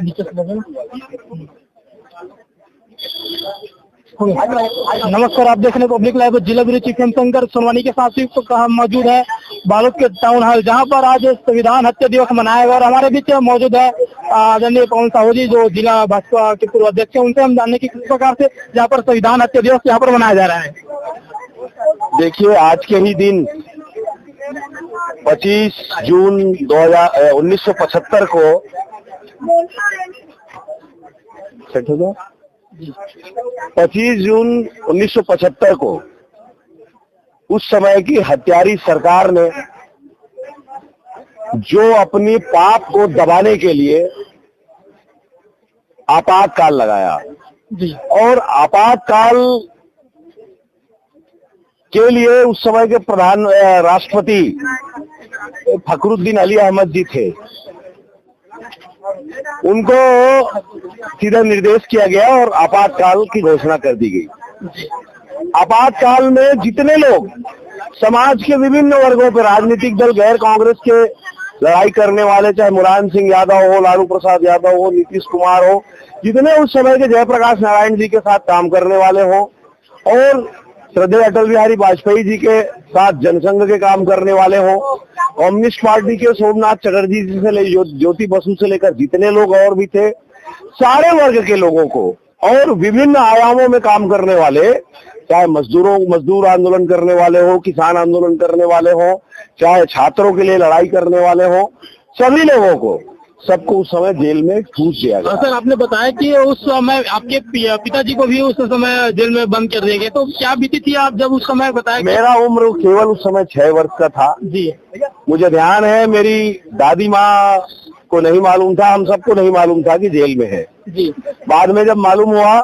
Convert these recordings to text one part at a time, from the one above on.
नीचे से लगे। नमस्कार, आप देख रहे हैं पब्लिक लाइव। जिला ब्यूरो चीफ शंकर सोनवानी के साथ मौजूद है बालोद के टाउन हॉल, जहां पर आज संविधान हत्या दिवस मनाया गया। और हमारे बीच मौजूद है आदरणीय पवन साहू जी, जो जिला भाजपा के पूर्व अध्यक्ष है। उनसे हम जानने की किस प्रकार से जहाँ पर संविधान हत्या दिवस यहाँ पर मनाया जा रहा है। देखिए, आज के ही दिन 25 जून 1975 को 25 जून 1975 को उस समय की हत्यारी सरकार ने जो अपनी पाप को दबाने के लिए आपातकाल लगाया, और आपातकाल के लिए उस समय के प्रधान राष्ट्रपति फखरुद्दीन अली अहमद जी थे। उनको सीधा निर्देश किया गया और आपातकाल की घोषणा कर दी गई। आपातकाल में जितने लोग समाज के विभिन्न वर्गों पर, राजनीतिक दल, गैर कांग्रेस के लड़ाई करने वाले, चाहे मुलायम सिंह यादव हो, लालू प्रसाद यादव हो, नीतीश कुमार हो, जितने उस समय के जयप्रकाश नारायण जी के साथ काम करने वाले हो, और श्रद्धेय अटल बिहारी वाजपेयी जी के साथ जनसंघ के काम करने वाले हो, कम्युनिस्ट पार्टी के सोमनाथ चटर्जी जी से ज्योति बसु से लेकर जितने लोग और भी थे, सारे वर्ग के लोगों को, और विभिन्न आयामों में काम करने वाले, चाहे मजदूर आंदोलन करने वाले हो, किसान आंदोलन करने वाले हो, चाहे छात्रों के लिए लड़ाई करने वाले हो, सभी लोगों को, सबको उस समय जेल में ठूस दिया गया। सर, आपने बताया कि उस समय आपके पिताजी को भी उस समय जेल में बंद कर दिया गया, तो क्या बीती थी आप जब उस समय बताया? मेरा उम्र केवल उस समय 6 वर्ष का था जी। मुझे ध्यान है, मेरी दादी माँ को नहीं मालूम था, हम सबको नहीं मालूम था कि जेल में है जी। बाद में जब मालूम हुआ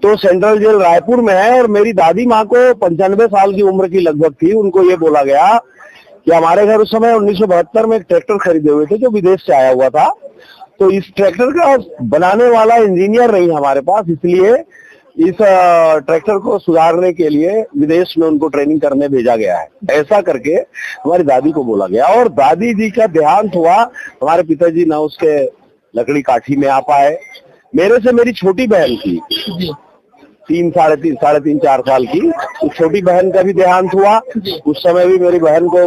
तो सेंट्रल जेल रायपुर में है, और मेरी दादी माँ को 95 साल की उम्र की लगभग थी। उनको ये बोला गया कि हमारे घर उस समय 1972 में एक ट्रैक्टर खरीदे हुए थे जो विदेश से आया हुआ था, तो इस ट्रैक्टर का बनाने वाला इंजीनियर नहीं हमारे पास, इसलिए इस ट्रैक्टर को सुधारने के लिए विदेश में उनको ट्रेनिंग करने भेजा गया है। ऐसा करके हमारी दादी को बोला गया, और दादी जी का देहांत हुआ। हमारे पिताजी ना उसके लकड़ी काठी में आ पाए। मेरे से मेरी छोटी बहन थी, 3, साढ़े तीन 4 साल की, उस छोटी बहन का भी देहांत हुआ। उस समय भी मेरी बहन को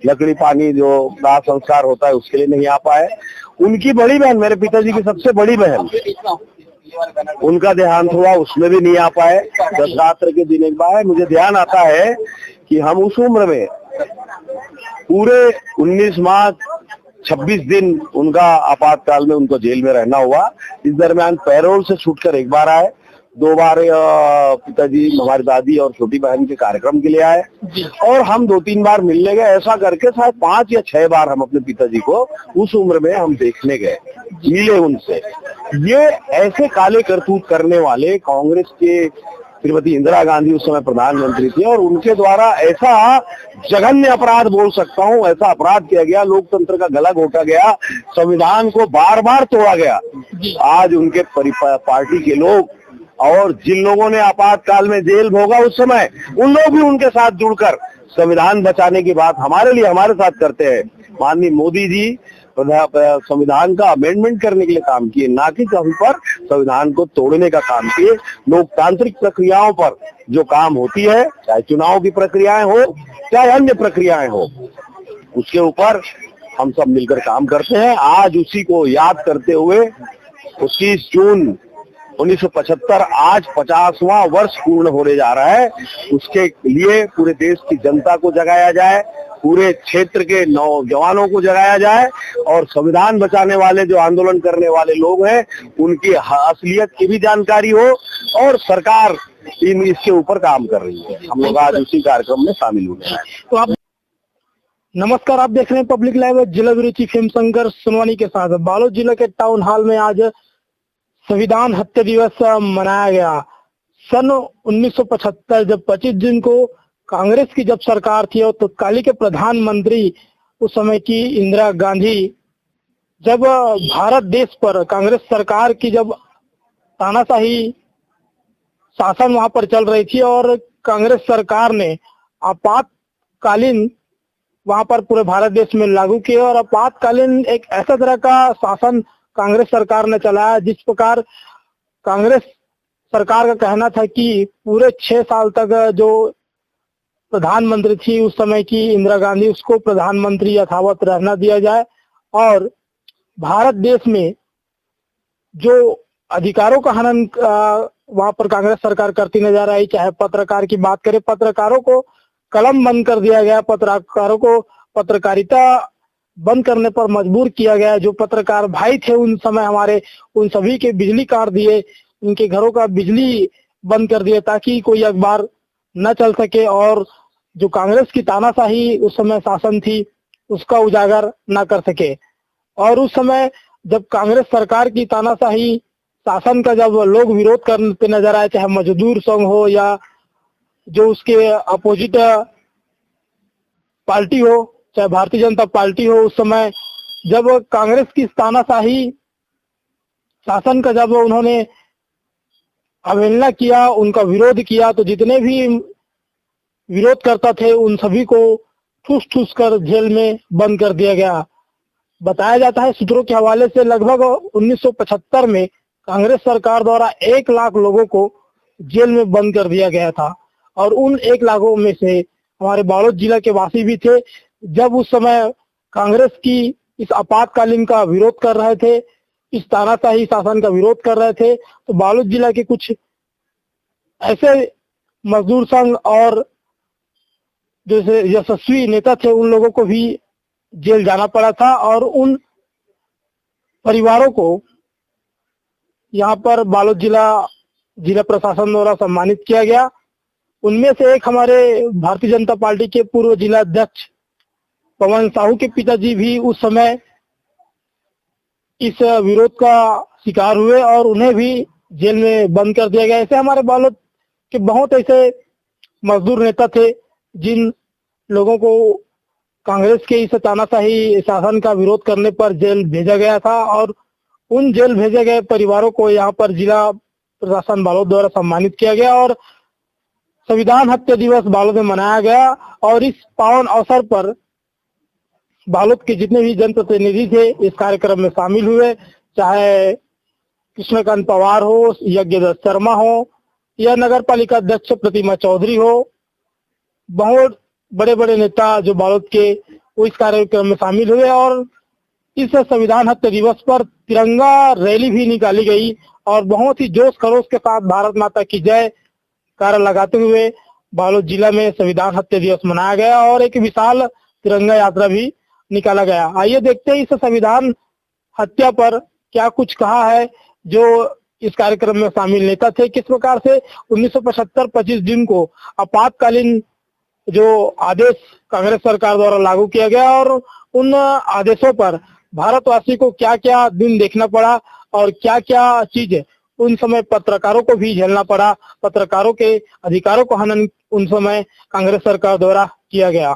लकड़ी पानी जो दाह संस्कार होता है उसके लिए नहीं आ पाए। उनकी बड़ी बहन, मेरे पिताजी की सबसे बड़ी बहन, उनका देहांत हुआ, उसमें भी नहीं आ पाए। दत्तात्रेय के दिन एक बार मुझे ध्यान आता है कि हम उस उम्र में पूरे 19 माह 26 दिन उनका आपातकाल में उनको जेल में रहना हुआ। इस दरमियान पैरोल से छूटकर एक बार आए, 2 बार पिताजी, हमारी दादी और छोटी बहन के कार्यक्रम के लिए आए, और हम 2-3 बार मिलने गए। ऐसा करके शायद 5 या 6 बार हम अपने पिताजी को उस उम्र में हम देखने गए, मिले उनसे। ये ऐसे काले करतूत करने वाले कांग्रेस के श्रीमती इंदिरा गांधी उस समय प्रधानमंत्री थी, और उनके द्वारा ऐसा जघन्य अपराध बोल सकता हूँ, ऐसा अपराध किया गया, लोकतंत्र का गला घोटा गया, संविधान को बार बार तोड़ा गया। आज उनके पार्टी के लोग और जिन लोगों ने आपातकाल में जेल भोगा उस समय, उन लोग भी उनके साथ जुड़कर संविधान बचाने की बात हमारे लिए, हमारे साथ करते हैं। माननीय मोदी जी संविधान का अमेंडमेंट करने के लिए काम किए, ना कि कहीं पर संविधान को तोड़ने का काम किए। लोकतांत्रिक प्रक्रियाओं पर जो काम होती है, चाहे चुनाव की प्रक्रियाएं हो, चाहे अन्य प्रक्रियाएं हो, उसके ऊपर हम सब मिलकर काम करते हैं। आज उसी को याद करते हुए 25 जून 1975 आज 50वां वर्ष पूर्ण होने जा रहा है। उसके लिए पूरे देश की जनता को जगाया जाए, पूरे क्षेत्र के नौजवानों को जगाया जाए, और संविधान बचाने वाले जो आंदोलन करने वाले लोग हैं उनकी असलियत की भी जानकारी हो, और सरकार इसके ऊपर काम कर रही है। हम लोग आज उसी कार्यक्रम में शामिल हुए हैं। तो आप नमस्कार, आप देख रहे हैं पब्लिक लाइव। जिला ब्यूरो चीफ शंकर सोनवानी के साथ बालोद जिला के टाउन हॉल में आज संविधान हत्या दिवस मनाया गया। सन 1975 जब 25 जून को कांग्रेस की जब सरकार थी, और तत्कालीन के प्रधानमंत्री उस समय की इंदिरा गांधी, जब भारत देश पर कांग्रेस सरकार की जब तानाशाही शासन वहां पर चल रही थी, और कांग्रेस सरकार ने आपातकालीन वहां पर पूरे भारत देश में लागू किए, और आपातकालीन एक ऐसा तरह का शासन कांग्रेस सरकार ने चलाया। जिस प्रकार कांग्रेस सरकार का कहना था कि पूरे 6 साल तक जो प्रधानमंत्री थी उस समय की इंदिरा गांधी, उसको प्रधानमंत्री यथावत रहना दिया जाए और भारत देश में जो अधिकारों का हनन वहां पर कांग्रेस सरकार करती नजर आई। चाहे पत्रकार की बात करें, पत्रकारों को कलम बंद कर दिया गया, पत्रकारों को पत्रकारिता बंद करने पर मजबूर किया गया। जो पत्रकार भाई थे उन समय हमारे, उन सभी के बिजली काट दिए, उनके घरों का बिजली बंद कर दिया ताकि कोई अखबार न चल सके और जो कांग्रेस की तानाशाही उस समय शासन थी उसका उजागर न कर सके। और उस समय जब कांग्रेस सरकार की तानाशाही शासन का जब लोग विरोध करते नजर आए, चाहे मजदूर संघ हो या जो उसके अपोजिट पार्टी हो, चाहे भारतीय जनता पार्टी हो, उस समय जब कांग्रेस की तानाशाही शासन का जब उन्होंने अवहेलना किया, उनका विरोध किया, तो जितने भी विरोध करता थे उन सभी को ठूस ठूस कर जेल में बंद कर दिया गया। बताया जाता है सूत्रों के हवाले से लगभग 1975 में कांग्रेस सरकार द्वारा 1 लाख लोगों को जेल में बंद कर दिया गया था और उन 1 लाखों में से हमारे बालोद जिला के वासी भी थे। जब उस समय कांग्रेस की इस आपातकालीन का विरोध कर रहे थे, इस तानाशाही शासन का विरोध कर रहे थे, तो बालोद जिला के कुछ ऐसे मजदूर संघ और जैसे यशस्वी नेता थे उन लोगों को भी जेल जाना पड़ा था और उन परिवारों को यहाँ पर बालोद जिला प्रशासन द्वारा सम्मानित किया गया। उनमें से एक हमारे भारतीय जनता पार्टी के पूर्व जिला अध्यक्ष पवन साहू के पिताजी भी उस समय इस विरोध का शिकार हुए और उन्हें भी जेल में बंद कर दिया गया। ऐसे हमारे बालोद के बहुत ऐसे मजदूर नेता थे जिन लोगों को कांग्रेस के इस तानाशाही शासन का विरोध करने पर जेल भेजा गया था और उन जेल भेजे गए परिवारों को यहाँ पर जिला प्रशासन बालोद द्वारा सम्मानित किया गया और संविधान हत्या दिवस बालोद में मनाया गया। और इस पावन अवसर पर बालोद के जितने भी जनप्रतिनिधि थे इस कार्यक्रम में शामिल हुए, चाहे कृष्णकांत पवार हो, यज्ञदत्त शर्मा हो या नगर पालिका अध्यक्ष प्रतिमा चौधरी हो। बहुत बड़े बड़े नेता जो बालोद के वो इस कार्यक्रम में शामिल हुए और इस संविधान हत्या दिवस पर तिरंगा रैली भी निकाली गई और बहुत ही जोश खरोश के साथ भारत माता की जय नारा लगाते हुए बालोद जिला में संविधान हत्या दिवस मनाया गया और एक विशाल तिरंगा यात्रा भी निकाला गया। आइए देखते हैं इस संविधान हत्या पर क्या कुछ कहा है जो इस कार्यक्रम में शामिल नेता थे। किस प्रकार से 1975 25 जून को आपातकालीन जो आदेश कांग्रेस सरकार द्वारा लागू किया गया और उन आदेशों पर भारतवासी को क्या क्या दिन देखना पड़ा और क्या क्या चीज उन समय पत्रकारों को भी झेलना पड़ा। पत्रकारों के अधिकारों को हनन उन समय कांग्रेस सरकार द्वारा किया गया।